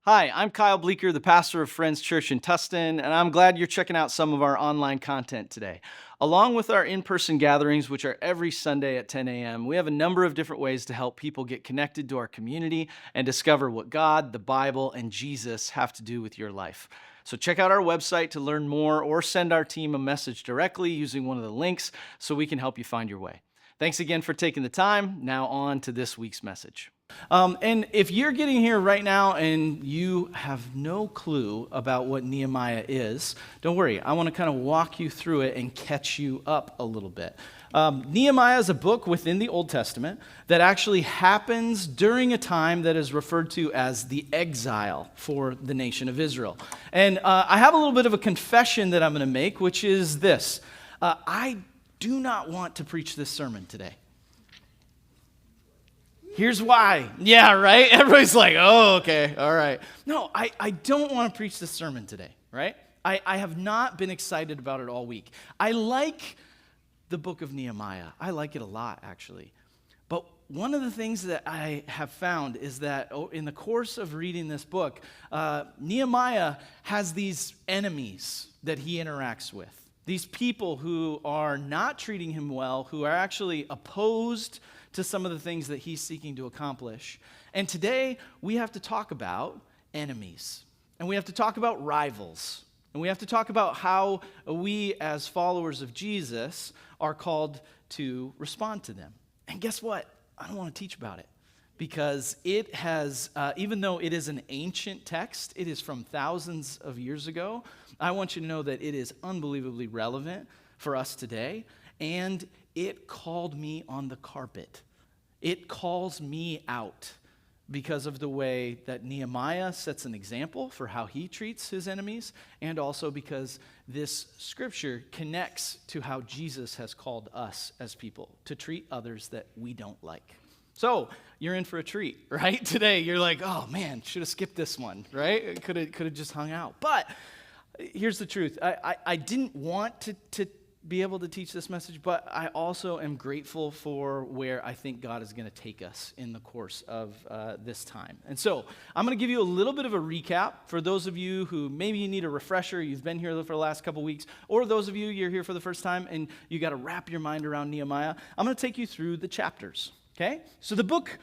Hi, I'm Kyle Bleeker, the pastor of Friends Tustin, and I'm glad you're checking out some of our online content today. Along with our in person gatherings, which are every Sunday at 10 a.m., we have a number of different ways to help people get connected to our community and discover what God, the Bible, and Jesus have to do with your life. So check out our website to learn more or send our team a message directly using one of the links so we can help you find your way. Thanks again for taking the time. Now, on to this week's message. And if you're getting here right now and you have no clue about what Nehemiah is, don't worry. I want to kind of walk you through it and catch you up a little bit. Nehemiah is a book within the Old Testament that actually happens during a time that is referred to as the exile for the nation of Israel. And I have a little bit of a confession that I'm going to make, which is this. I do not want to preach this sermon today. Here's why. Yeah, right? Everybody's like, oh, okay, all right. No, I don't want to preach this sermon today, right? I have not been excited about it all week. I like the book of Nehemiah. I like it a lot, actually. But one of the things that I have found is that in the course of reading this book, Nehemiah has these enemies that he interacts with. These people who are not treating him well, who are actually opposed to some of the things that he's seeking to accomplish. And today, we have to talk about enemies. And we have to talk about rivals. And we have to talk about how we, as followers of Jesus, are called to respond to them. And guess what? I don't want to teach about it. Because it has, even though it is an ancient text, it is from thousands of years ago, I want you to know that it is unbelievably relevant for us today. And it called me on the carpet. It calls me out because of the way that Nehemiah sets an example for how he treats his enemies, and also because this scripture connects to how Jesus has called us as people to treat others that we don't like. So you're in for a treat, right? Today you're like, oh man, should have skipped this one, right? Could have just hung out. But here's the truth. I didn't want to be able to teach this message, but I also am grateful for where I think God is going to take us in the course of this time. And so I'm going to give you a little bit of a recap for those of you who maybe you need a refresher, you've been here for the last couple weeks, or those of you, you're here for the first time and you got to wrap your mind around Nehemiah. I'm going to take you through the chapters, okay? So the book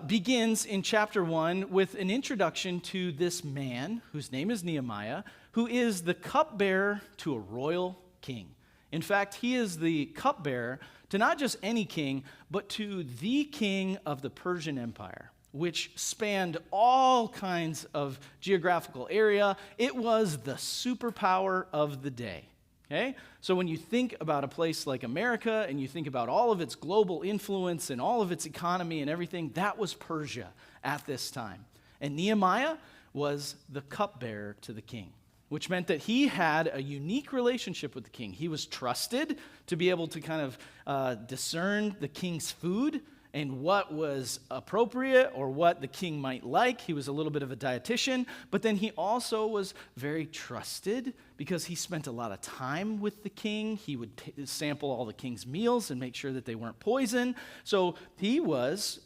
begins in chapter 1 with an introduction to this man whose name is Nehemiah, who is the cupbearer to a royal king. In fact, he is the cupbearer to not just any king, but to the king of the Persian Empire, which spanned all kinds of geographical area. It was the superpower of the day. Okay? So when you think about a place like America and you think about all of its global influence and all of its economy and everything, that was Persia at this time. And Nehemiah was the cupbearer to the king, which meant that he had a unique relationship with the king. He was trusted to be able to kind of discern the king's food and what was appropriate or what the king might like. He was a little bit of a dietitian, but then he also was very trusted because he spent a lot of time with the king. He would sample all the king's meals and make sure that they weren't poison. So he was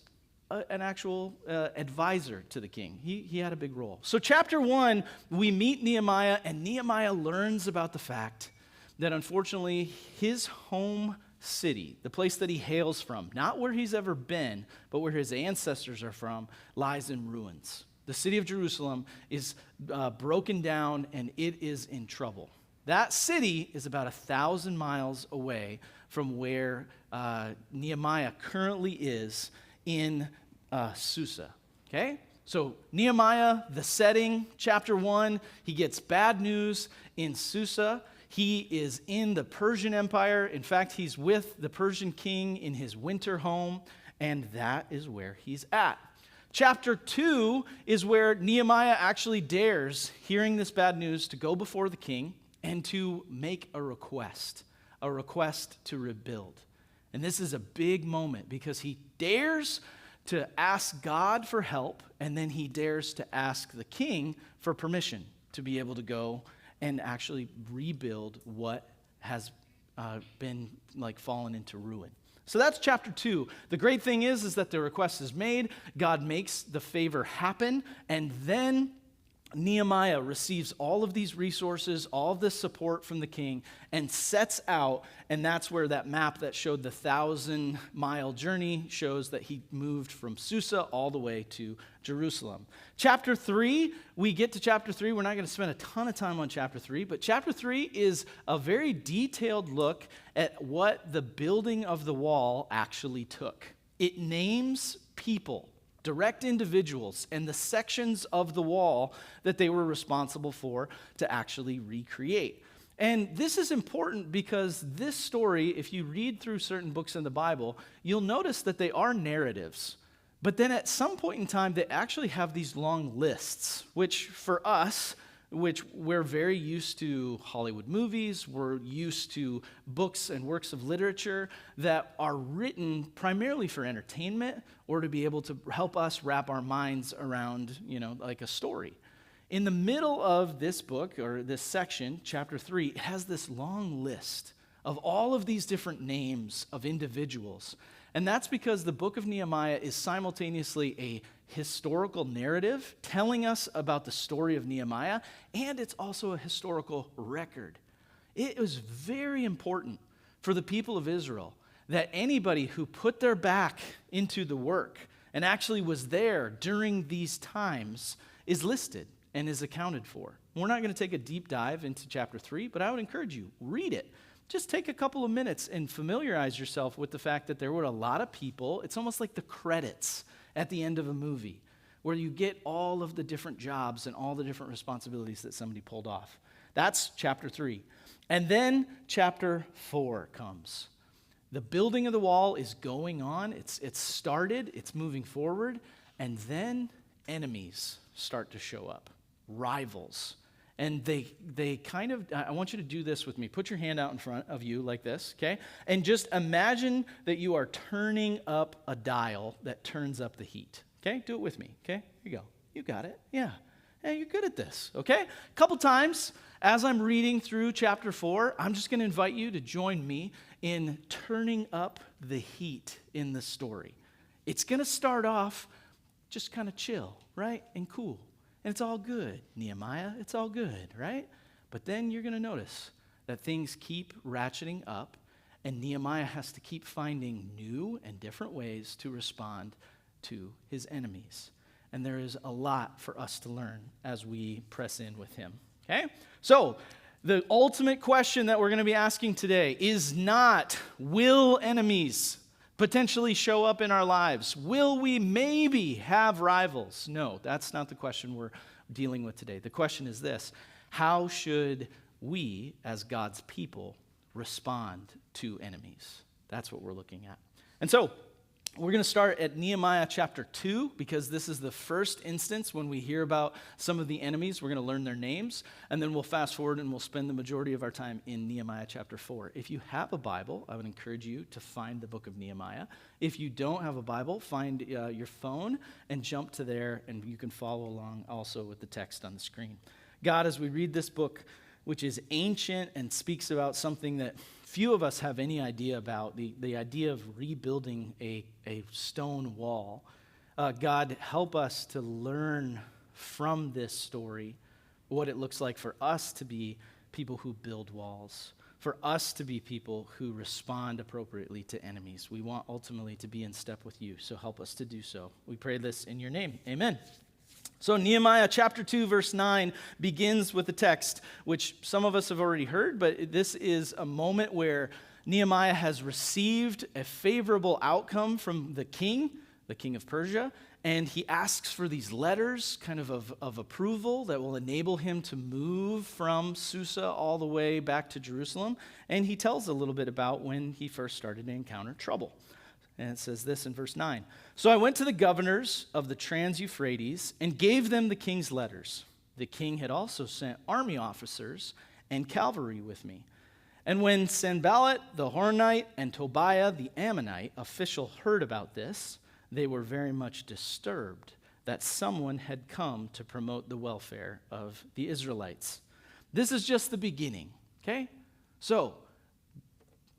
an actual advisor to the king. He had a big role. So chapter 1, we meet Nehemiah, and Nehemiah learns about the fact that unfortunately his home city, the place that he hails from, not where he's ever been, but where his ancestors are from, lies in ruins. The city of Jerusalem is broken down, and it is in trouble. That city is about 1,000 miles away from where Nehemiah currently is in Susa, okay? So Nehemiah, the setting, chapter 1, he gets bad news in Susa. He is in the Persian Empire. In fact, he's with the Persian king in his winter home, and that is where he's at. Chapter 2 is where Nehemiah actually dares, hearing this bad news, to go before the king and to make a request to rebuild. And this is a big moment because he dares to ask God for help, and then he dares to ask the king for permission to be able to go and actually rebuild what has been fallen into ruin. So that's chapter 2. The great thing is that the request is made, God makes the favor happen, and then Nehemiah receives all of these resources, all of this support from the king, and sets out, and that's where that map that showed the 1,000-mile journey shows that he moved from Susa all the way to Jerusalem. Chapter 3, we get to chapter 3. We're not going to spend a ton of time on chapter 3, but chapter 3 is a very detailed look at what the building of the wall actually took. It names people, direct individuals, and the sections of the wall that they were responsible for to actually recreate. And this is important because this story, if you read through certain books in the Bible, you'll notice that they are narratives. But then at some point in time, they actually have these long lists, which for us, which we're very used to Hollywood movies, we're used to books and works of literature that are written primarily for entertainment or to be able to help us wrap our minds around, like a story. In the middle of this book, or this section, chapter 3, it has this long list of all of these different names of individuals. And that's because the book of Nehemiah is simultaneously a historical narrative telling us about the story of Nehemiah, and it's also a historical record. It was very important for the people of Israel that anybody who put their back into the work and actually was there during these times is listed and is accounted for. We're not going to take a deep dive into chapter 3, but I would encourage you, read it. Just take a couple of minutes and familiarize yourself with the fact that there were a lot of people. It's almost like the credits at the end of a movie where you get all of the different jobs and all the different responsibilities that somebody pulled off. That's chapter 3. And then chapter 4 comes. The building of the wall is going on. It's started. It's moving forward. And then enemies start to show up, rivals. And they kind of, I want you to do this with me. Put your hand out in front of you like this, okay? And just imagine that you are turning up a dial that turns up the heat, okay? Do it with me, okay? Here you go. You got it. Yeah. Hey, you're good at this, okay? A couple times as I'm reading through chapter 4, I'm just going to invite you to join me in turning up the heat in the story. It's going to start off just kind of chill, right? And cool. And it's all good, Nehemiah. It's all good, right? But then you're going to notice that things keep ratcheting up, and Nehemiah has to keep finding new and different ways to respond to his enemies. And there is a lot for us to learn as we press in with him, okay? So the ultimate question that we're going to be asking today is not, will enemies potentially show up in our lives? Will we maybe have rivals? No, that's not the question we're dealing with today. The question is this: how should we, as God's people, respond to enemies? That's what we're looking at. And so, we're going to start at Nehemiah chapter 2, because this is the first instance when we hear about some of the enemies. We're going to learn their names, and then we'll fast forward and we'll spend the majority of our time in Nehemiah chapter 4. If you have a Bible, I would encourage you to find the book of Nehemiah. If you don't have a Bible, find your phone and jump to there, and you can follow along also with the text on the screen. God, as we read this book, which is ancient and speaks about something that few of us have any idea about, the idea of rebuilding a stone wall. God, help us to learn from this story what it looks like for us to be people who build walls, for us to be people who respond appropriately to enemies. We want ultimately to be in step with you, so help us to do so. We pray this in your name. Amen. So Nehemiah chapter 2, verse 9 begins with a text, which some of us have already heard, but this is a moment where Nehemiah has received a favorable outcome from the king of Persia, and he asks for these letters kind of approval that will enable him to move from Susa all the way back to Jerusalem, and he tells a little bit about when he first started to encounter trouble. And it says this in verse 9. So I went to the governors of the Trans-Euphrates and gave them the king's letters. The king had also sent army officers and cavalry with me. And when Sanballat the Horonite and Tobiah the Ammonite official heard about this, they were very much disturbed that someone had come to promote the welfare of the Israelites. This is just the beginning, okay? So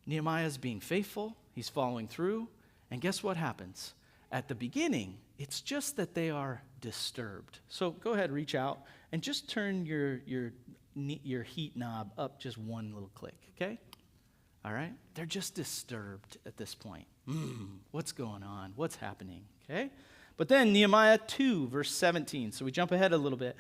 Nehemiah is being faithful. He's following through. And guess what happens? At the beginning, it's just that they are disturbed. So go ahead, reach out, and just turn your heat knob up just one little click, okay? All right? They're just disturbed at this point. What's going on? What's happening? Okay? But then Nehemiah 2, verse 17. So we jump ahead a little bit.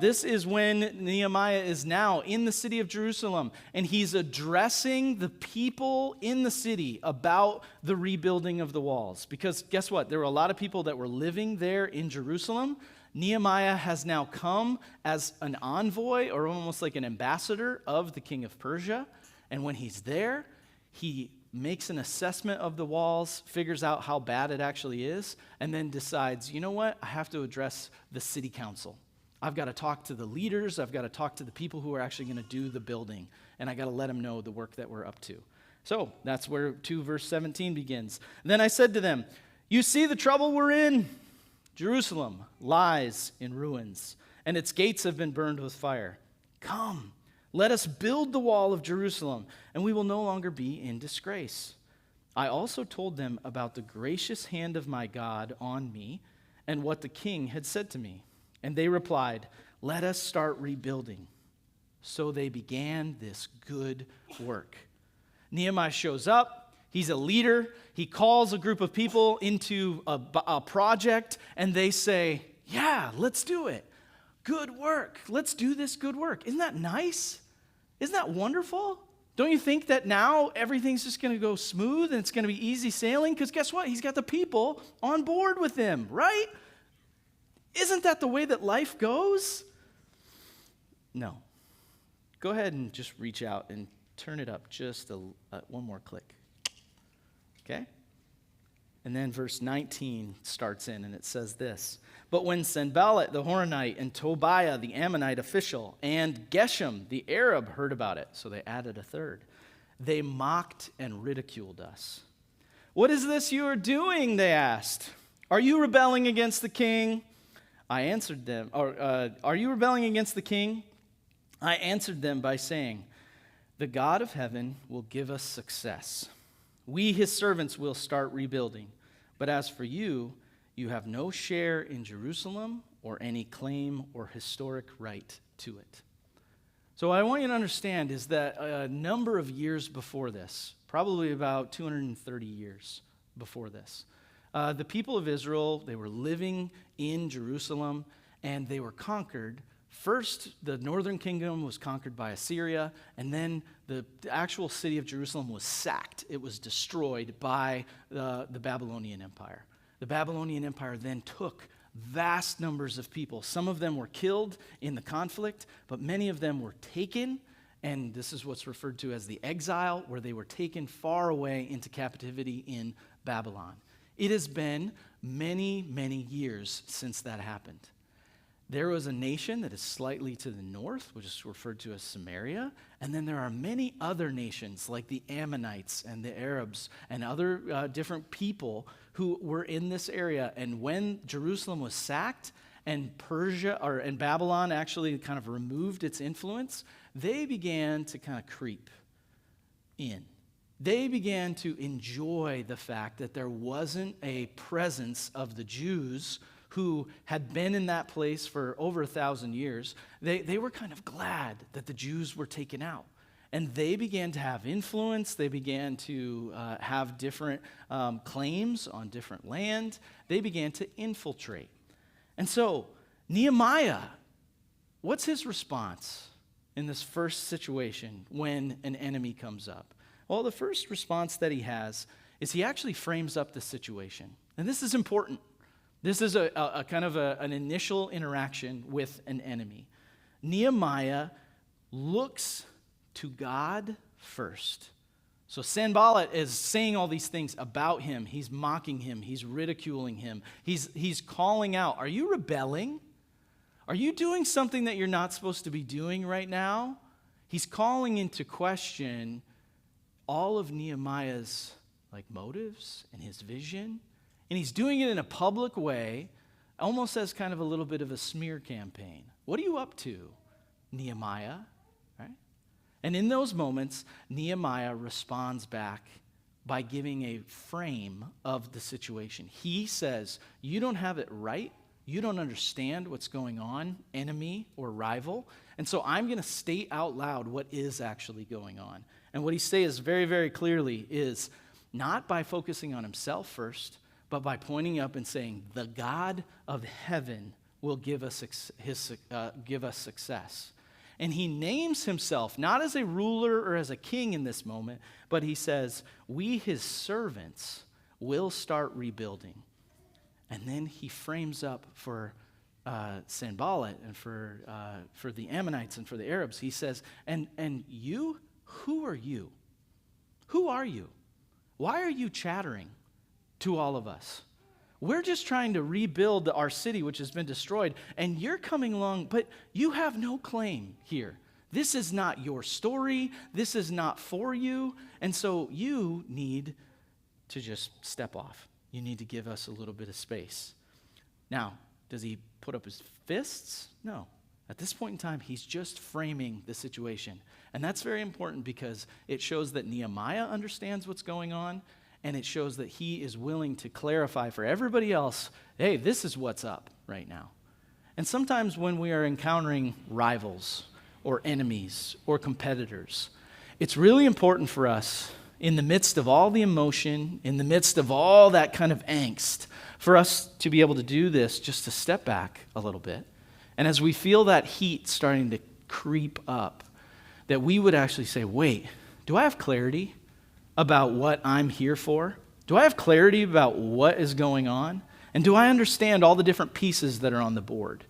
This is when Nehemiah is now in the city of Jerusalem, and he's addressing the people in the city about the rebuilding of the walls. Because guess what? There were a lot of people that were living there in Jerusalem. Nehemiah has now come as an envoy, or almost like an ambassador of the king of Persia. And when he's there, he makes an assessment of the walls, figures out how bad it actually is, and then decides, you know what? I have to address the city council. I've got to talk to the leaders. I've got to talk to the people who are actually going to do the building. And I got to let them know the work that we're up to. So that's where 2 verse 17 begins. Then I said to them, you see the trouble we're in? Jerusalem lies in ruins, and its gates have been burned with fire. Come. Let us build the wall of Jerusalem, and we will no longer be in disgrace. I also told them about the gracious hand of my God on me and what the king had said to me. And they replied, let us start rebuilding. So they began this good work. Nehemiah shows up. He's a leader. He calls a group of people into a project, and they say, yeah, let's do it. Good work. Let's do this good work. Isn't that nice? Isn't that wonderful? Don't you think that now everything's just going to go smooth and it's going to be easy sailing? Because guess what? He's got the people on board with him, right? Isn't that the way that life goes? No. Go ahead and just reach out and turn it up just one more click. Okay? And then verse 19 starts in, and it says this. But when Sanballat the Horonite and Tobiah the Ammonite official and Geshem the Arab heard about it, so they added a third, they mocked and ridiculed us. What is this you are doing, they asked. Are you rebelling against the king? I answered them, are you rebelling against the king? I answered them by saying, the God of heaven will give us success. We, his servants, will start rebuilding. But as for you, you have no share in Jerusalem or any claim or historic right to it. So what I want you to understand is that a number of years before this, probably about 230 years before this, the people of Israel, they were living in Jerusalem, and they were conquered. First, the northern kingdom was conquered by Assyria, and then the actual city of Jerusalem was sacked. It was destroyed by the Babylonian Empire. The Babylonian Empire then took vast numbers of people. Some of them were killed in the conflict, but many of them were taken, and this is what's referred to as the exile, where they were taken far away into captivity in Babylon. It has been many, many years since that happened. There was a nation that is slightly to the north, which is referred to as Samaria, and then there are many other nations like the Ammonites and the Arabs and other different people who were in this area. And when Jerusalem was sacked and and Babylon actually kind of removed its influence, they began to kind of creep in. They began to enjoy the fact that there wasn't a presence of the Jews who had been in that place for over 1,000 years. They were kind of glad that the Jews were taken out. And they began to have influence. They began to have different claims on different land. They began to infiltrate. And so Nehemiah, what's his response in this first situation when an enemy comes up? Well, the first response that he has is he actually frames up the situation. And this is important. This is a kind of an initial interaction with an enemy. Nehemiah looks to God first. So Sanballat is saying all these things about him. He's mocking him. He's ridiculing him. He's calling out, are you rebelling? Are you doing something that you're not supposed to be doing right now? He's calling into question all of Nehemiah's motives and his vision. And he's doing it in a public way, almost as kind of a little bit of a smear campaign. What are you up to, Nehemiah? Right? And in those moments, Nehemiah responds back by giving a frame of the situation. He says, you don't have it right. You don't understand what's going on, enemy or rival. And so I'm going to state out loud what is actually going on. And what he says very, very clearly is not by focusing on himself first, but by pointing up and saying, the God of heaven will give us success. And he names himself not as a ruler or as a king in this moment, but he says, we, his servants, will start rebuilding. And then he frames up for Sanballat and for the Ammonites and for the Arabs. He says, and you, who are you? Who are you? Why are you chattering to all of us? We're just trying to rebuild our city, which has been destroyed, and you're coming along, but you have no claim here. This is not your story. This is not for you. And so you need to just step off. You need to give us a little bit of space. Now, does he put up his fists? No. At this point in time, he's just framing the situation. And that's very important because it shows that Nehemiah understands what's going on, and it shows that he is willing to clarify for everybody else, hey, this is what's up right now. And sometimes when we are encountering rivals or enemies or competitors, it's really important for us, in the midst of all the emotion, in the midst of all that kind of angst, for us to be able to do this, just to step back a little bit. And as we feel that heat starting to creep up, that we would actually say, wait, do I have clarity about what I'm here for? Do I have clarity about what is going on? And do I understand all the different pieces that are on the board?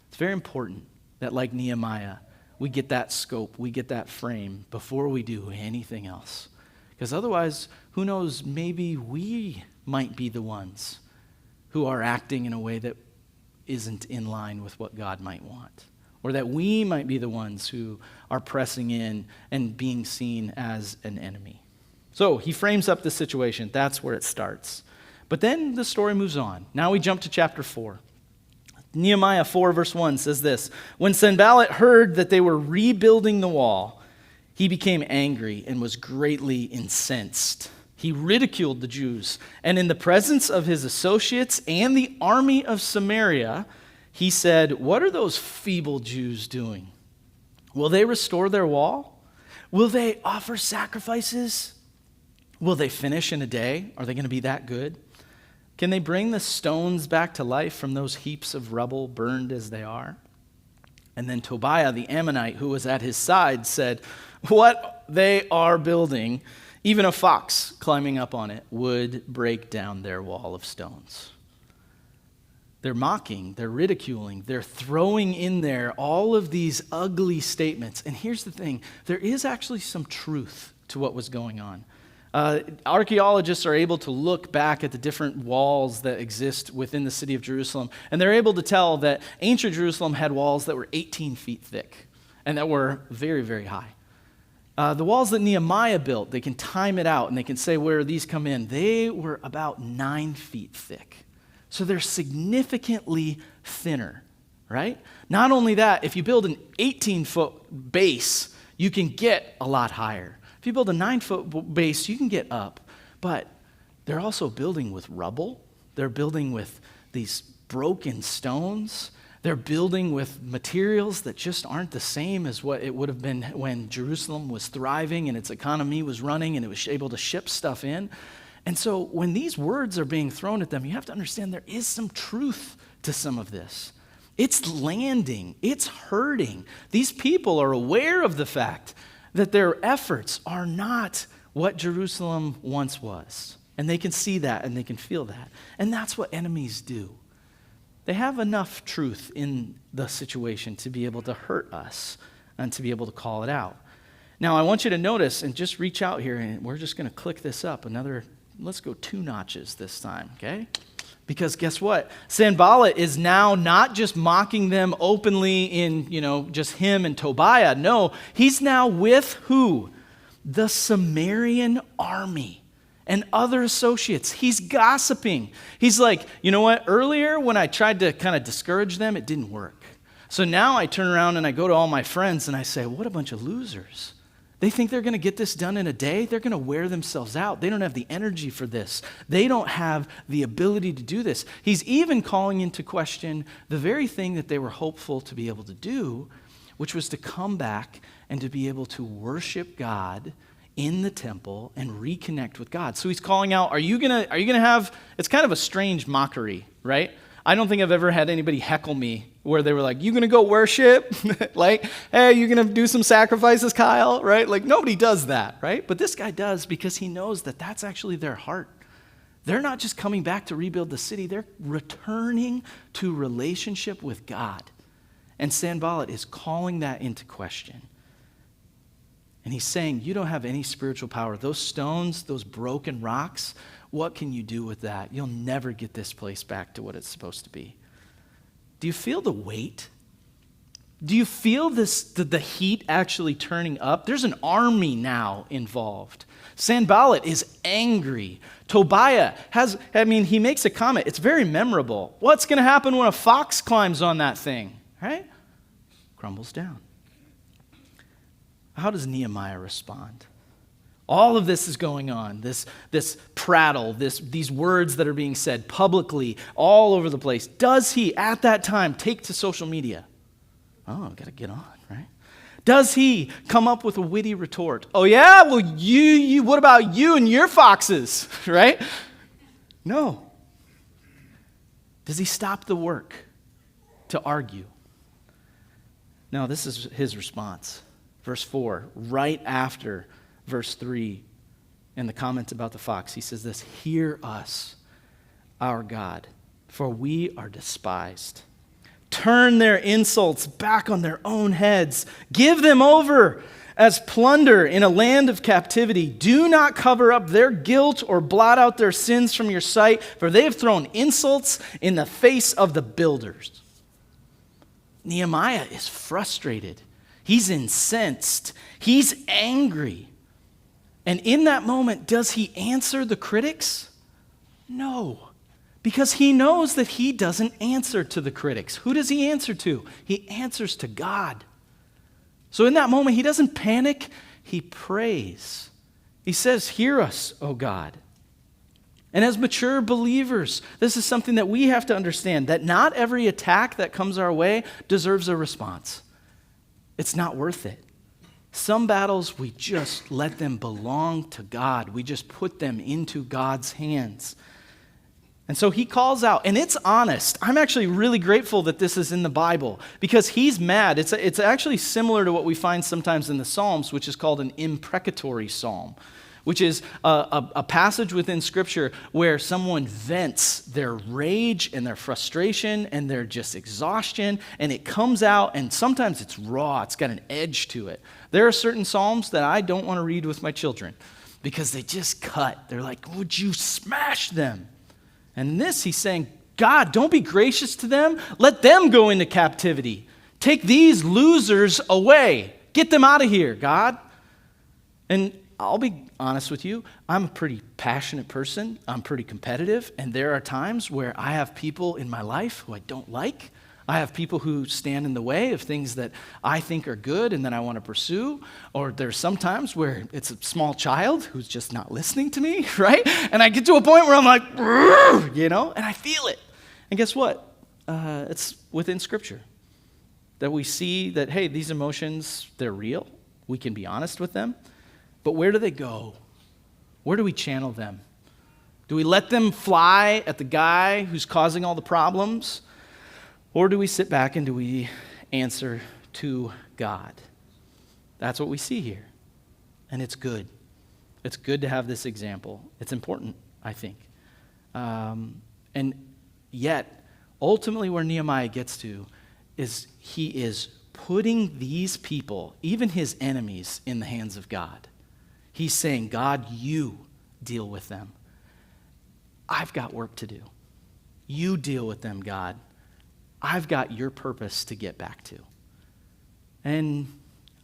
It's very important that, like Nehemiah, we get that scope, we get that frame before we do anything else. Because otherwise, who knows, maybe we might be the ones who are acting in a way that isn't in line with what God might want. Or that we might be the ones who are pressing in and being seen as an enemy. So he frames up the situation. That's where it starts. But then the story moves on. Now we jump to chapter 4. Nehemiah 4 verse 1 says this, when Sanballat heard that they were rebuilding the wall, he became angry and was greatly incensed. He ridiculed the Jews, and in the presence of his associates and the army of Samaria, he said, what are those feeble Jews doing? Will they restore their wall? Will they offer sacrifices? Will they finish in a day? Are they going to be that good? Can they bring the stones back to life from those heaps of rubble burned as they are? And then Tobiah the Ammonite, who was at his side, said, what they are building, even a fox climbing up on it would break down their wall of stones. They're mocking, they're ridiculing, they're throwing in there all of these ugly statements. And here's the thing, there is actually some truth to what was going on. Archaeologists are able to look back at the different walls that exist within the city of Jerusalem, and they're able to tell that ancient Jerusalem had walls that were 18 feet thick and that were very, very high. The walls that Nehemiah built, they can time it out and they can say where these come in. They were about 9 feet thick. So they're significantly thinner, right? Not only that, if you build an 18-foot base, you can get a lot higher. If you build a 9-foot base, you can get up. But they're also building with rubble. They're building with these broken stones. They're building with materials that just aren't the same as what it would have been when Jerusalem was thriving and its economy was running and it was able to ship stuff in. And so when these words are being thrown at them, you have to understand there is some truth to some of this. It's landing. It's hurting. These people are aware of the fact that their efforts are not what Jerusalem once was. And they can see that and they can feel that. And that's what enemies do. They have enough truth in the situation to be able to hurt us and to be able to call it out. Now, I want you to notice and just reach out here, and we're just going to click this up let's go 2 notches this time, okay? Because guess what? Sanballat is now not just mocking them openly in, just him and Tobiah. No, he's now with who? The Samaritan army and other associates. He's gossiping. He's like, you know what? Earlier when I tried to kind of discourage them, it didn't work. So now I turn around and I go to all my friends and I say, what a bunch of losers. They think they're going to get this done in a day. They're going to wear themselves out. They don't have the energy for this. They don't have the ability to do this. He's even calling into question the very thing that they were hopeful to be able to do, which was to come back and to be able to worship God in the temple and reconnect with God. So he's calling out, are you gonna have, it's kind of a strange mockery, right? I don't think I've ever had anybody heckle me where they were like, you gonna go worship? Like, hey, you gonna do some sacrifices, Kyle, right? Like, nobody does that, right? But this guy does, because he knows that that's actually their heart. They're not just coming back to rebuild the city, they're returning to relationship with God. And Sanballat is calling that into question. And he's saying, you don't have any spiritual power. Those stones, those broken rocks, what can you do with that? You'll never get this place back to what it's supposed to be. Do you feel the weight? Do you feel the heat actually turning up? There's an army now involved. Sanballat is angry. Tobiah he makes a comment. It's very memorable. What's going to happen when a fox climbs on that thing? Right? Crumbles down. How does Nehemiah respond? All of this is going on, this prattle, these words that are being said publicly all over the place. Does he, at that time, take to social media? Oh, I've got to get on, right? Does he come up with a witty retort? Oh yeah, well you what about you and your foxes, right? No. Does he stop the work to argue? No, this is his response. Verse 4, right after verse 3, in the comments about the fox, he says this, hear us, our God, for we are despised. Turn their insults back on their own heads. Give them over as plunder in a land of captivity. Do not cover up their guilt or blot out their sins from your sight, for they have thrown insults in the face of the builders. Nehemiah is frustrated. He's incensed. He's angry. And in that moment, does he answer the critics? No, because he knows that he doesn't answer to the critics. Who does he answer to? He answers to God. So in that moment, he doesn't panic, he prays. He says, hear us, O God. And as mature believers, this is something that we have to understand, that not every attack that comes our way deserves a response. It's not worth it. Some battles, we just let them belong to God. We just put them into God's hands. And so he calls out, and it's honest. I'm actually really grateful that this is in the Bible, because he's mad. It's actually similar to what we find sometimes in the Psalms, which is called an imprecatory psalm, which is a passage within Scripture where someone vents their rage and their frustration and their just exhaustion, and it comes out, and sometimes it's raw. It's got an edge to it. There are certain psalms that I don't want to read with my children because they just cut. They're like, would you smash them? And in this, he's saying, God, don't be gracious to them. Let them go into captivity. Take these losers away. Get them out of here, God. And I'll be honest with you, I'm a pretty passionate person. I'm pretty competitive, and there are times where I have people in my life who I don't like. I have people who stand in the way of things that I think are good and that I want to pursue. Or there's some times where it's a small child who's just not listening to me, right? And I get to a point where I'm like, and I feel it. And guess what? It's within Scripture that we see that, hey, these emotions, they're real. We can be honest with them. But where do they go? Where do we channel them? Do we let them fly at the guy who's causing all the problems? Or do we sit back and do we answer to God? That's what we see here. And it's good. It's good to have this example. It's important, I think. And yet, ultimately where Nehemiah gets to is he is putting these people, even his enemies, in the hands of God. He's saying, God, you deal with them. I've got work to do. You deal with them, God. I've got your purpose to get back to. And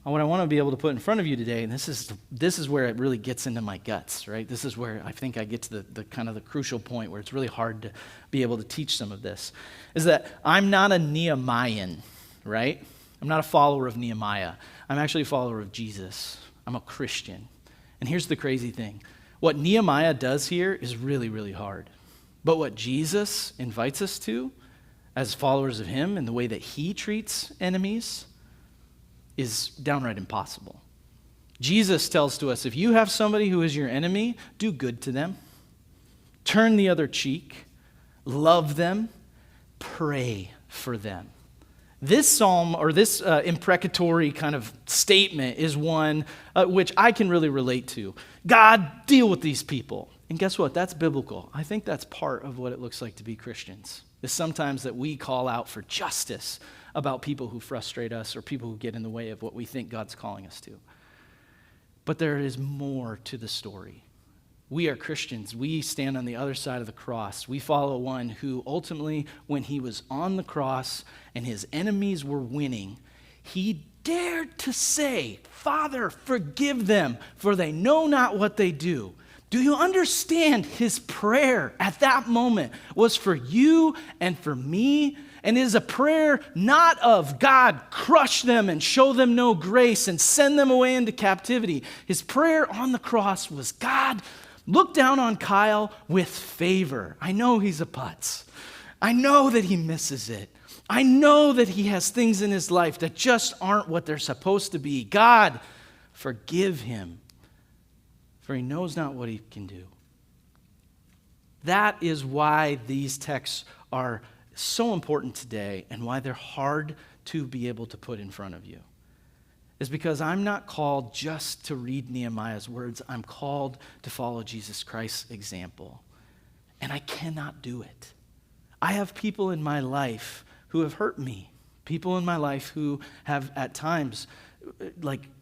what I want to be able to put in front of you today, and this is where it really gets into my guts, right? This is where I think I get to the kind of the crucial point where it's really hard to be able to teach some of this, is that I'm not a Nehemian, right? I'm not a follower of Nehemiah. I'm actually a follower of Jesus. I'm a Christian. And here's the crazy thing. What Nehemiah does here is really, really hard. But what Jesus invites us to as followers of him and the way that he treats enemies is downright impossible. Jesus tells to us, if you have somebody who is your enemy, do good to them. Turn the other cheek. Love them. Pray for them. This psalm, or this imprecatory kind of statement, is one which I can really relate to. God, deal with these people. And guess what? That's biblical. I think that's part of what it looks like to be Christians, is sometimes that we call out for justice about people who frustrate us or people who get in the way of what we think God's calling us to. But there is more to the story. We are Christians. We stand on the other side of the cross. We follow one who ultimately, when he was on the cross and his enemies were winning, he dared to say, Father, forgive them, for they know not what they do. Do you understand? His prayer at that moment was for you and for me. And it is a prayer not of God, crush them and show them no grace and send them away into captivity. His prayer on the cross was, God, look down on Kyle with favor. I know he's a putz. I know that he misses it. I know that he has things in his life that just aren't what they're supposed to be. God, forgive him, for he knows not what he can do. That is why these texts are so important today and why they're hard to be able to put in front of you. Is because I'm not called just to read Nehemiah's words. I'm called to follow Jesus Christ's example. And I cannot do it. I have people in my life who have hurt me. People in my life who have at times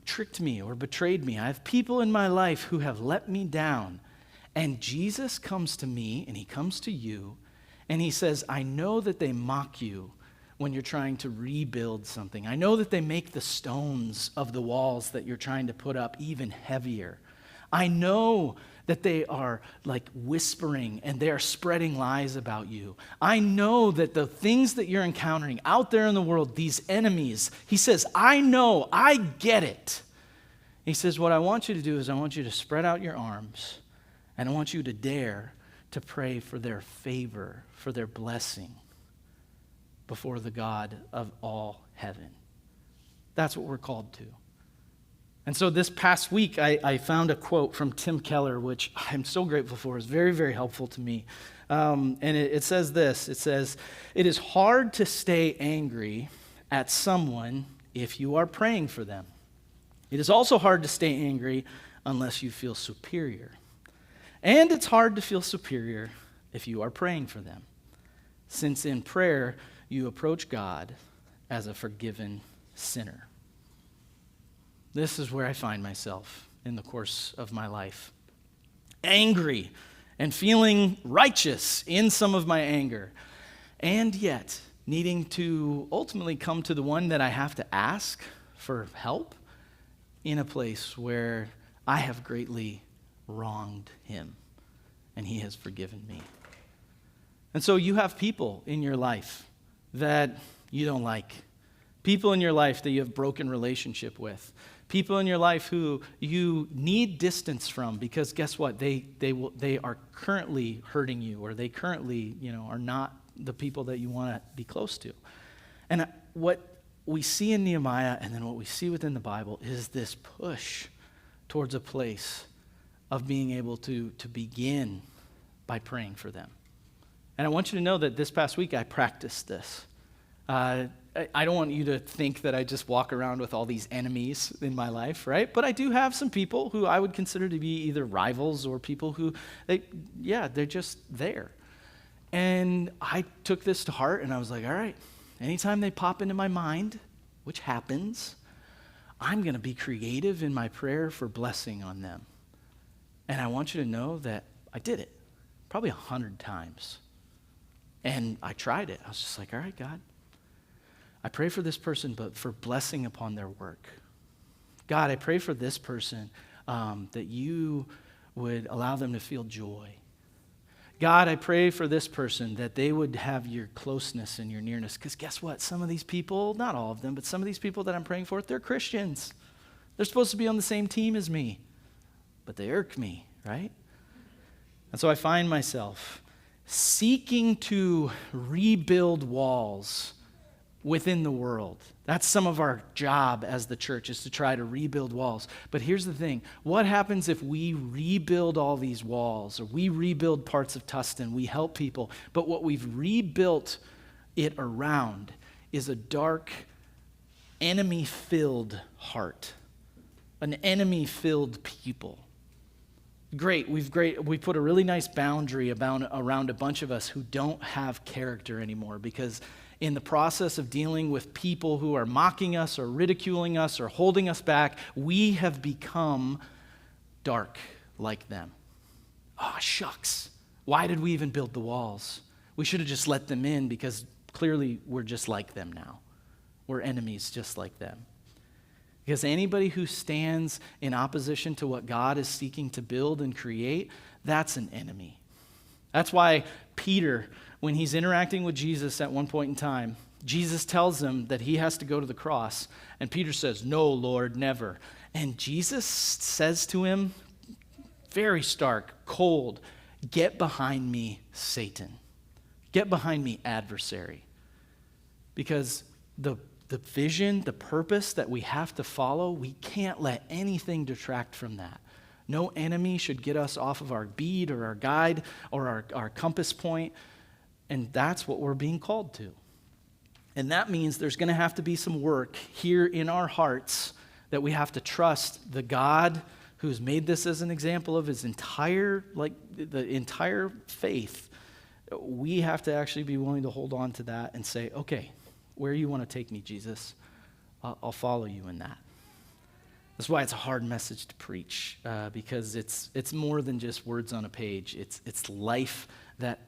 tricked me or betrayed me. I have people in my life who have let me down. And Jesus comes to me and he comes to you and he says, I know that they mock you when you're trying to rebuild something. I know that they make the stones of the walls that you're trying to put up even heavier. I know that they are whispering and they are spreading lies about you. I know that the things that you're encountering out there in the world, these enemies, he says, I know, I get it. He says, what I want you to do is I want you to spread out your arms and I want you to dare to pray for their favor, for their blessing before the God of all heaven. That's what we're called to. And so this past week, I found a quote from Tim Keller, which I'm so grateful for. It's very, very helpful to me. And it says this. It says, it is hard to stay angry at someone if you are praying for them. It is also hard to stay angry unless you feel superior. And it's hard to feel superior if you are praying for them, since in prayer you approach God as a forgiven sinner. This is where I find myself in the course of my life. Angry and feeling righteous in some of my anger, and yet needing to ultimately come to the one that I have to ask for help in a place where I have greatly wronged him, and he has forgiven me. And so you have people in your life that you don't like, people in your life that you have broken relationship with, people in your life who you need distance from because guess what? They are currently hurting you, or they currently are not the people that you want to be close to. And what we see in Nehemiah and then what we see within the Bible is this push towards a place of being able to begin by praying for them. And I want you to know that this past week I practiced this. I don't want you to think that I just walk around with all these enemies in my life, right? But I do have some people who I would consider to be either rivals or people who, they're just there. And I took this to heart and I was like, all right, anytime they pop into my mind, which happens, I'm going to be creative in my prayer for blessing on them. And I want you to know that I did it probably 100 times. And I tried it. I was just like, all right, God, I pray for this person, but for blessing upon their work. God, I pray for this person that you would allow them to feel joy. God, I pray for this person that they would have your closeness and your nearness. Because guess what? Some of these people, not all of them, but some of these people that I'm praying for, they're Christians. They're supposed to be on the same team as me, but they irk me, right? And so I find myself seeking to rebuild walls within the world. That's some of our job as the church, is to try to rebuild walls. But here's the thing. What happens if we rebuild all these walls, or we rebuild parts of Tustin, we help people, but what we've rebuilt it around is a dark, enemy-filled heart, an enemy-filled people. We put a really nice boundary around a bunch of us who don't have character anymore, because in the process of dealing with people who are mocking us or ridiculing us or holding us back, we have become dark like them. Oh, shucks. Why did we even build the walls? We should have just let them in, because clearly we're just like them now. We're enemies just like them. Because anybody who stands in opposition to what God is seeking to build and create, that's an enemy. That's why Peter, when he's interacting with Jesus at one point in time, Jesus tells him that he has to go to the cross. And Peter says, "No, Lord, never." And Jesus says to him, very stark, cold, "Get behind me, Satan. Get behind me, adversary." Because the vision, the purpose that we have to follow, we can't let anything detract from that. No enemy should get us off of our bead or our guide or our compass point. And that's what we're being called to. And that means there's going to have to be some work here in our hearts, that we have to trust the God who's made this as an example of his entire, the entire faith. We have to actually be willing to hold on to that and say, okay, where you want to take me, Jesus, I'll follow you in that. That's why it's a hard message to preach, because it's more than just words on a page. It's life that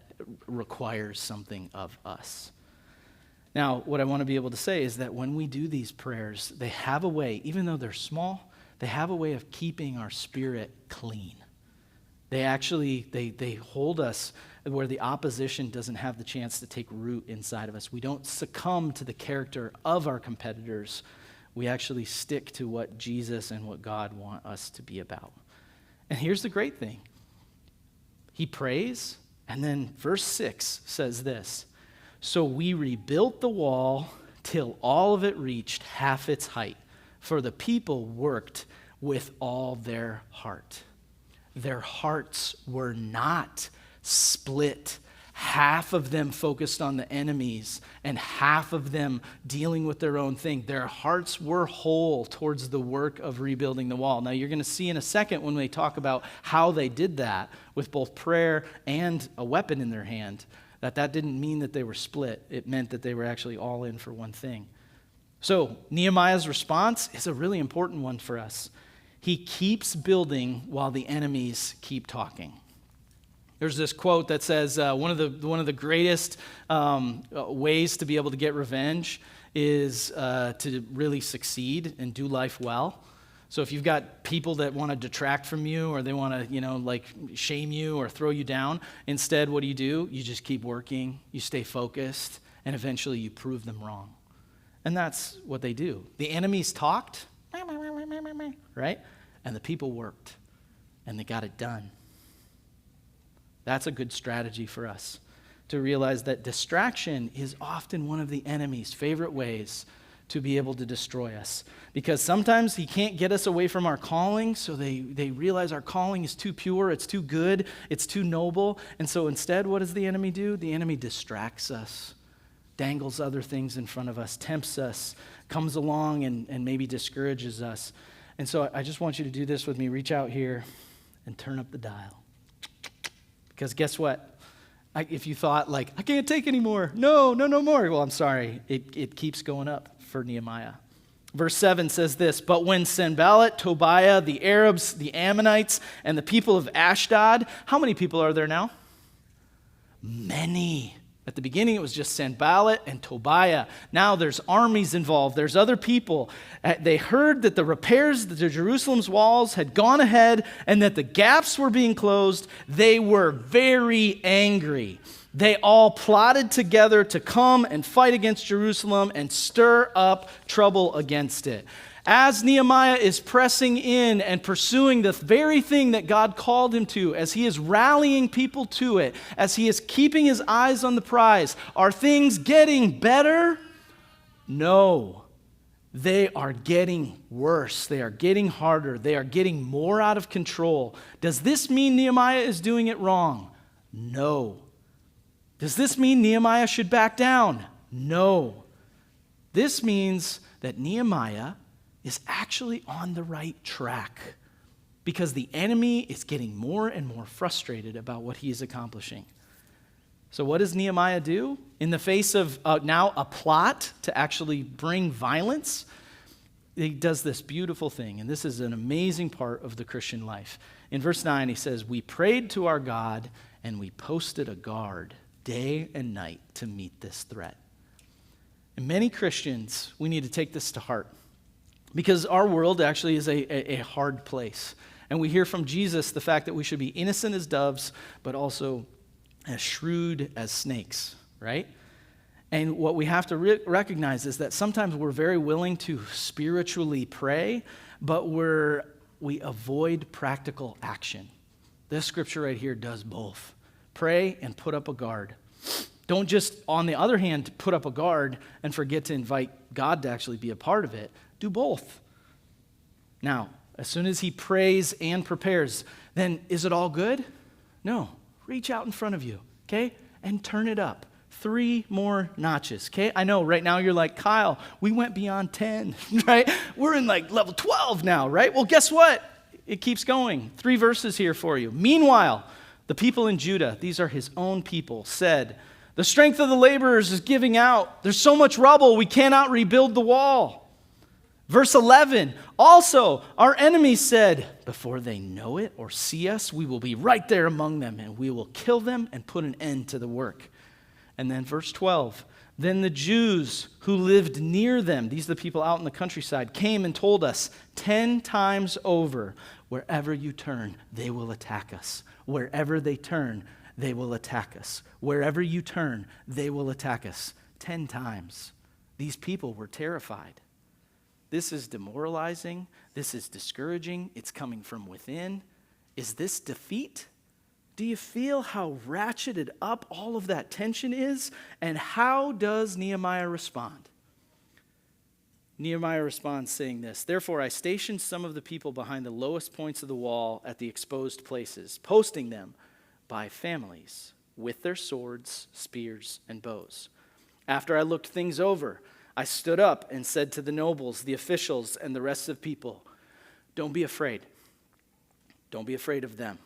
requires something of us. Now, what I want to be able to say is that when we do these prayers, they have a way, even though they're small, they have a way of keeping our spirit clean. They actually, they hold us where the opposition doesn't have the chance to take root inside of us. We don't succumb to the character of our competitors. We actually stick to what Jesus and what God want us to be about. And here's the great thing. He prays, and then verse 6 says this: "So we rebuilt the wall till all of it reached half its height, for the people worked with all their heart." Their hearts were not split. Half of them focused on the enemies and half of them dealing with their own thing. Their hearts were whole towards the work of rebuilding the wall. Now, you're going to see in a second when we talk about how they did that with both prayer and a weapon in their hand, that didn't mean that they were split. It meant that they were actually all in for one thing. So Nehemiah's response is a really important one for us. He keeps building while the enemies keep talking. There's this quote that says one of the greatest ways to be able to get revenge is to really succeed and do life well. So if you've got people that want to detract from you, or they want to, shame you or throw you down, instead, what do? You just keep working, you stay focused, and eventually you prove them wrong. And that's what they do. The enemies talked, right? And the people worked, and they got it done. That's a good strategy for us, to realize that distraction is often one of the enemy's favorite ways to be able to destroy us. Because sometimes he can't get us away from our calling, so they realize our calling is too pure, it's too good, it's too noble. And so instead, what does the enemy do? The enemy distracts us, dangles other things in front of us, tempts us, comes along and maybe discourages us. And so I just want you to do this with me. Reach out here and turn up the dial. Because guess what? If you thought, I can't take any more. No more. Well, I'm sorry. It keeps going up for Nehemiah. Verse 7 says this: "But when Sanballat, Tobiah, the Arabs, the Ammonites, and the people of Ashdod," how many people are there now? Many. At the beginning, it was just Sanballat and Tobiah. Now there's armies involved. There's other people. They heard that the repairs to Jerusalem's walls had gone ahead and that the gaps were being closed. They were very angry. They all plotted together to come and fight against Jerusalem and stir up trouble against it. As Nehemiah is pressing in and pursuing the very thing that God called him to, as he is rallying people to it, as he is keeping his eyes on the prize, are things getting better? No. They are getting worse. They are getting harder. They are getting more out of control. Does this mean Nehemiah is doing it wrong? No. Does this mean Nehemiah should back down? No. This means that Nehemiah is actually on the right track because the enemy is getting more and more frustrated about what he is accomplishing. So what does Nehemiah do? In the face of now a plot to actually bring violence, he does this beautiful thing, and this is an amazing part of the Christian life. In verse 9, he says, "We prayed to our God, and we posted a guard day and night to meet this threat." And many Christians, we need to take this to heart because our world actually is a hard place. And we hear from Jesus the fact that we should be innocent as doves, but also as shrewd as snakes, right? And what we have to recognize is that sometimes we're very willing to spiritually pray, but we avoid practical action. This scripture right here does both. Pray and put up a guard. Don't just, on the other hand, put up a guard and forget to invite God to actually be a part of it. Do both. Now, as soon as he prays and prepares, then is it all good? No. Reach out in front of you, okay? And turn it up. 3 more notches, okay? I know right now you're like, Kyle, we went beyond 10, right? We're in like level 12 now, right? Well, guess what? It keeps going. 3 verses here for you. Meanwhile, the people in Judah, these are his own people, said, "The strength of the laborers is giving out. There's so much rubble, we cannot rebuild the wall." Verse 11, also, our enemies said, "Before they know it or see us, we will be right there among them, and we will kill them and put an end to the work." And then verse 12, then the Jews who lived near them, these are the people out in the countryside, came and told us 10 times over, "Wherever you turn, they will attack us. Wherever they turn, they will attack us. Wherever you turn, they will attack us." 10 times. These people were terrified. This is demoralizing. This is discouraging. It's coming from within. Is this defeat? Do you feel how ratcheted up all of that tension is? And how does Nehemiah respond? Nehemiah responds saying this, "Therefore I stationed some of the people behind the lowest points of the wall at the exposed places, posting them by families with their swords, spears, and bows. After I looked things over, I stood up and said to the nobles, the officials, and the rest of the people, 'Don't be afraid. Don't be afraid of them.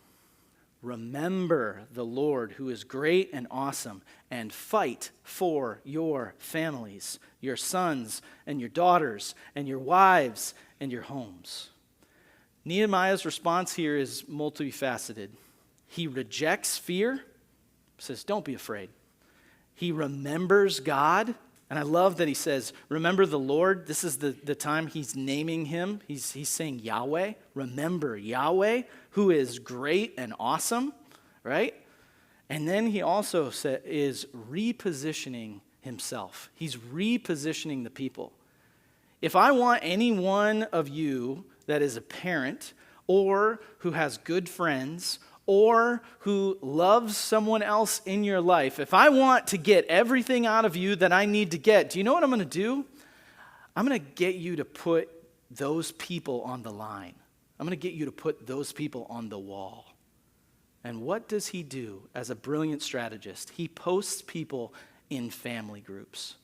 Remember the Lord who is great and awesome, and fight for your families, your sons and your daughters, and your wives and your homes.'" Nehemiah's response here is multifaceted. He rejects fear, says, "Don't be afraid." He remembers God, and I love that he says, "Remember the Lord." This is the time he's naming him. He's saying Yahweh. Remember Yahweh, who is great and awesome, right? And then he also is repositioning himself. He's repositioning the people. If I want any one of you that is a parent or who has good friends or who loves someone else in your life, if I want to get everything out of you that I need to get, do you know what I'm going to do? I'm going to get you to put those people on the line. I'm going to get you to put those people on the wall. And what does he do as a brilliant strategist? He posts people in family groups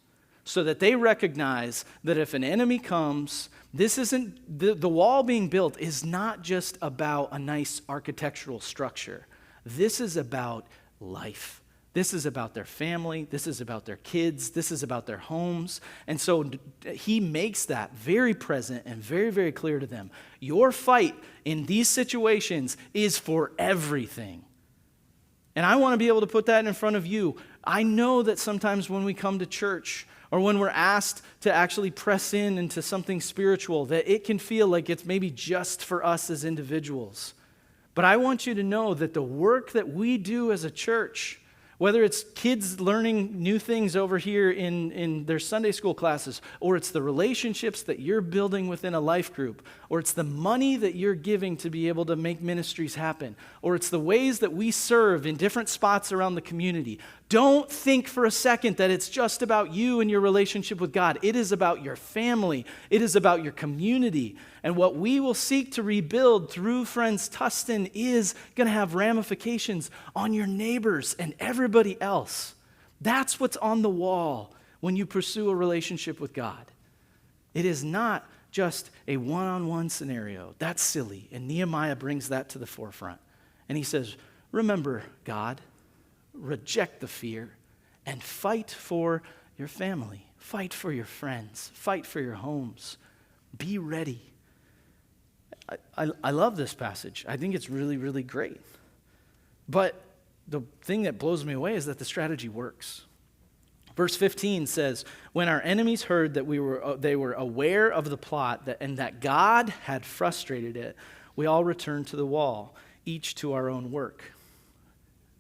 so that they recognize that if an enemy comes, this isn't, the wall being built is not just about a nice architectural structure. This is about life. This is about their family. This is about their kids. This is about their homes. And so he makes that very present and very, very clear to them. Your fight in these situations is for everything. And I want to be able to put that in front of you. I know that sometimes when we come to church or when we're asked to actually press in into something spiritual, that it can feel like it's maybe just for us as individuals. But I want you to know that the work that we do as a church, Whether it's kids learning new things over here in their Sunday school classes, or it's the relationships that you're building within a life group, or it's the money that you're giving to be able to make ministries happen, or it's the ways that we serve in different spots around the community. Don't think for a second that it's just about you and your relationship with God. It is about your family. It is about your community. And what we will seek to rebuild through Friends Tustin is going to have ramifications on your neighbors and everybody else. That's what's on the wall when you pursue a relationship with God. It is not just a one-on-one scenario. That's silly. And Nehemiah brings that to the forefront. And he says, remember, God, reject the fear and fight for your family. Fight for your friends. Fight for your homes. Be ready. I love this passage. I think it's really, really great. But the thing that blows me away is that the strategy works. Verse 15 says, when our enemies heard that they were aware of the plot and that God had frustrated it, we all returned to the wall, each to our own work.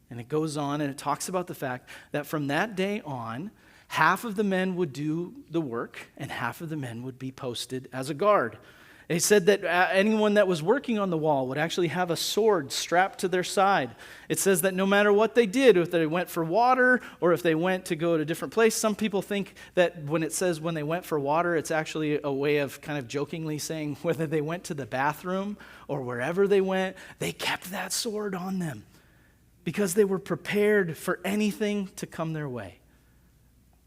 And it goes on and it talks about the fact that from that day on, half of the men would do the work and half of the men would be posted as a guard. They said that anyone that was working on the wall would actually have a sword strapped to their side. It says that no matter what they did, if they went for water or if they went to go to a different place, some people think that when it says when they went for water, it's actually a way of kind of jokingly saying whether they went to the bathroom or wherever they went, they kept that sword on them because they were prepared for anything to come their way.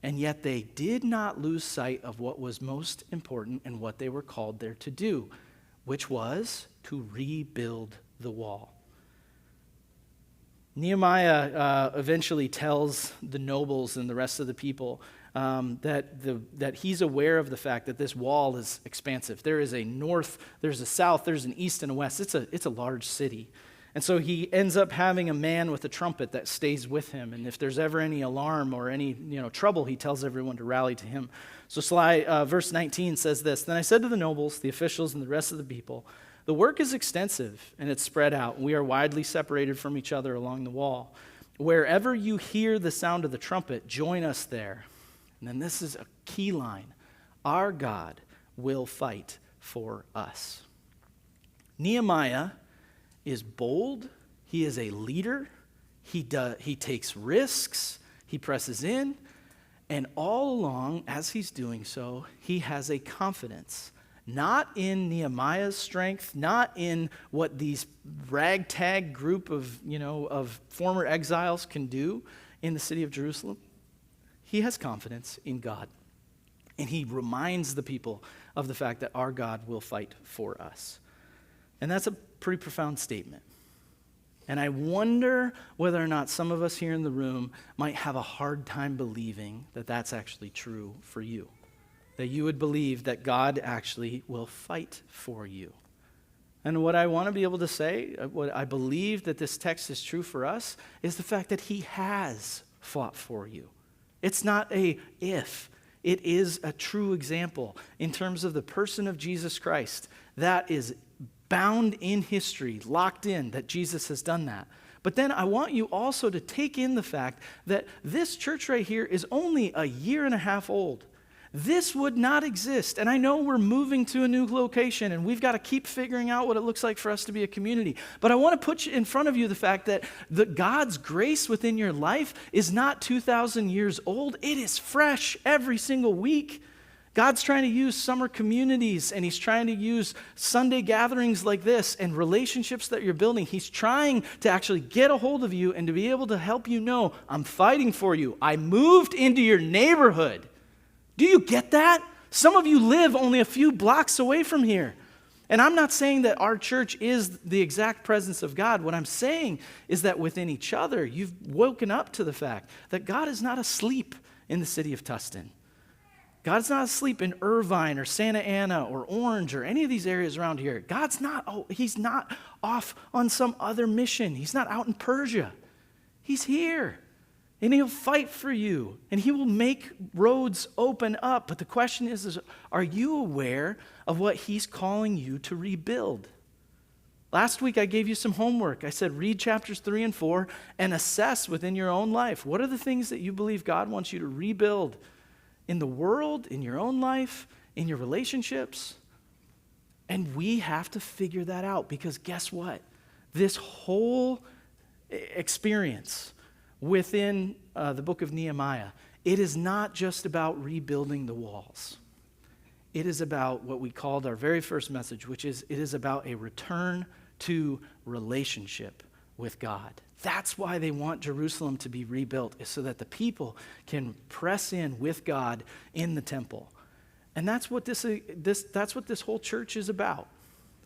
And yet they did not lose sight of what was most important and what they were called there to do, which was to rebuild the wall. Nehemiah eventually tells the nobles and the rest of the people that he's aware of the fact that this wall is expansive. There is a north, there's a south, there's an east and a west. It's a large city. And so he ends up having a man with a trumpet that stays with him. And if there's ever any alarm or any trouble, he tells everyone to rally to him. So verse 19 says this, then I said to the nobles, the officials, and the rest of the people, the work is extensive and it's spread out. We are widely separated from each other along the wall. Wherever you hear the sound of the trumpet, join us there. And then this is a key line. Our God will fight for us. Nehemiah is bold, he is a leader, he takes risks, he presses in, and all along, as he's doing so, he has a confidence, not in Nehemiah's strength, not in what these ragtag group of former exiles can do in the city of Jerusalem. He has confidence in God, and he reminds the people of the fact that our God will fight for us. And that's a pretty profound statement. And I wonder whether or not some of us here in the room might have a hard time believing that that's actually true for you. That you would believe that God actually will fight for you. And what I want to be able to say, what I believe that this text is true for us, is the fact that he has fought for you. It's not a if. It is a true example in terms of the person of Jesus Christ. That is bound in history, locked in, that Jesus has done that. But then I want you also to take in the fact that this church right here is only a year and a half old. This would not exist. And I know we're moving to a new location and we've got to keep figuring out what it looks like for us to be a community. But I want to put in front of you the fact that God's grace within your life is not 2,000 years old. It is fresh every single week. God's trying to use summer communities and he's trying to use Sunday gatherings like this and relationships that you're building. He's trying to actually get a hold of you and to be able to help you know, I'm fighting for you. I moved into your neighborhood. Do you get that? Some of you live only a few blocks away from here. And I'm not saying that our church is the exact presence of God. What I'm saying is that within each other, you've woken up to the fact that God is not asleep in the city of Tustin. God's not asleep in Irvine or Santa Ana or Orange or any of these areas around here. He's not off on some other mission. He's not out in Persia. He's here. And he'll fight for you. And he will make roads open up. But the question is are you aware of what he's calling you to rebuild? Last week, I gave you some homework. I said, read chapters 3 and 4 and assess within your own life. What are the things that you believe God wants you to rebuild in the world, in your own life, in your relationships? And we have to figure that out, because guess what? This whole experience within the book of Nehemiah, it is not just about rebuilding the walls. It is about what we called our very first message, which is it is about a return to relationship with God. That's why they want Jerusalem to be rebuilt, is so that the people can press in with God in the temple. And that's what that's what this whole church is about.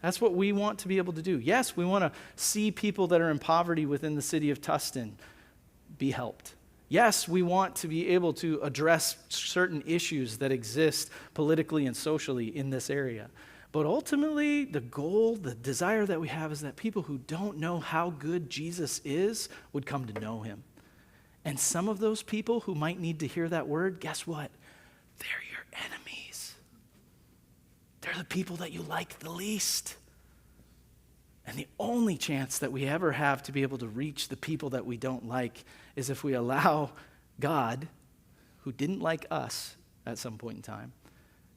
That's what we want to be able to do. Yes, we want to see people that are in poverty within the city of Tustin be helped. Yes, we want to be able to address certain issues that exist politically and socially in this area. But ultimately, the goal, the desire that we have is that people who don't know how good Jesus is would come to know him. And some of those people who might need to hear that word, guess what? They're your enemies. They're the people that you like the least. And the only chance that we ever have to be able to reach the people that we don't like is if we allow God, who didn't like us at some point in time,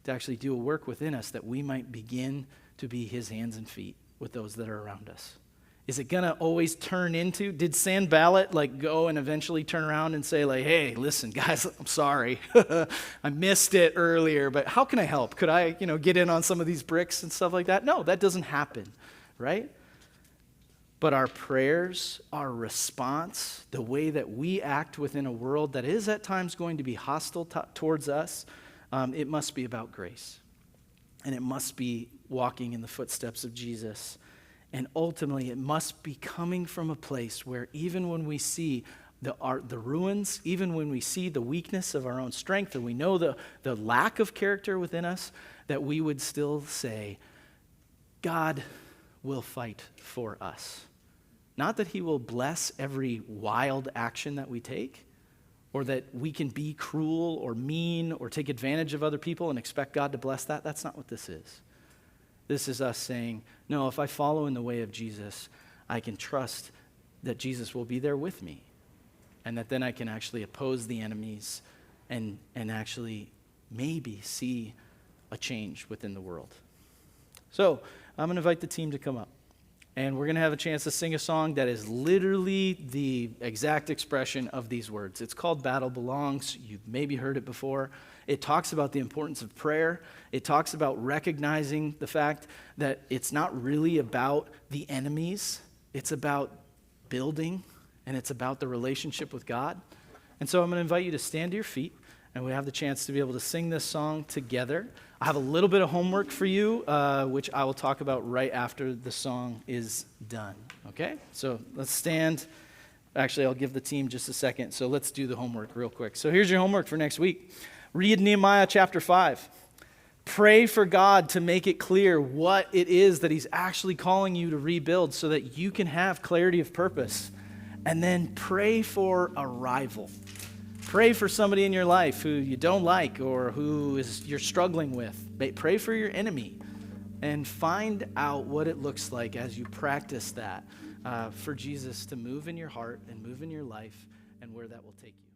to actually do a work within us that we might begin to be his hands and feet with those that are around us. Is it going to always turn into, did Sanballat go and eventually turn around and say hey, listen, guys, I'm sorry. I missed it earlier, but how can I help? Could I, get in on some of these bricks and stuff like that? No, that doesn't happen, right? But our prayers, our response, the way that we act within a world that is at times going to be hostile towards us, it must be about grace. And it must be walking in the footsteps of Jesus. And ultimately, it must be coming from a place where even when we see the ruins, even when we see the weakness of our own strength, and we know the lack of character within us, that we would still say, God will fight for us. Not that he will bless every wild action that we take, or that we can be cruel or mean or take advantage of other people and expect God to bless that. That's not what this is. This is us saying, no, if I follow in the way of Jesus, I can trust that Jesus will be there with me, and that then I can actually oppose the enemies and actually maybe see a change within the world. So I'm going to invite the team to come up. And we're going to have a chance to sing a song that is literally the exact expression of these words. It's called Battle Belongs. You've maybe heard it before. It talks about the importance of prayer. It talks about recognizing the fact that it's not really about the enemies. It's about building, and it's about the relationship with God. And so I'm going to invite you to stand to your feet, and we have the chance to be able to sing this song together. I have a little bit of homework for you, which I will talk about right after the song is done, okay? So let's stand. Actually, I'll give the team just a second, so let's do the homework real quick. So here's your homework for next week. Read Nehemiah chapter 5. Pray for God to make it clear what it is that he's actually calling you to rebuild so that you can have clarity of purpose. And then pray for a rival. Pray for somebody in your life who you don't like or who you're struggling with. Pray for your enemy and find out what it looks like as you practice that for Jesus to move in your heart and move in your life and where that will take you.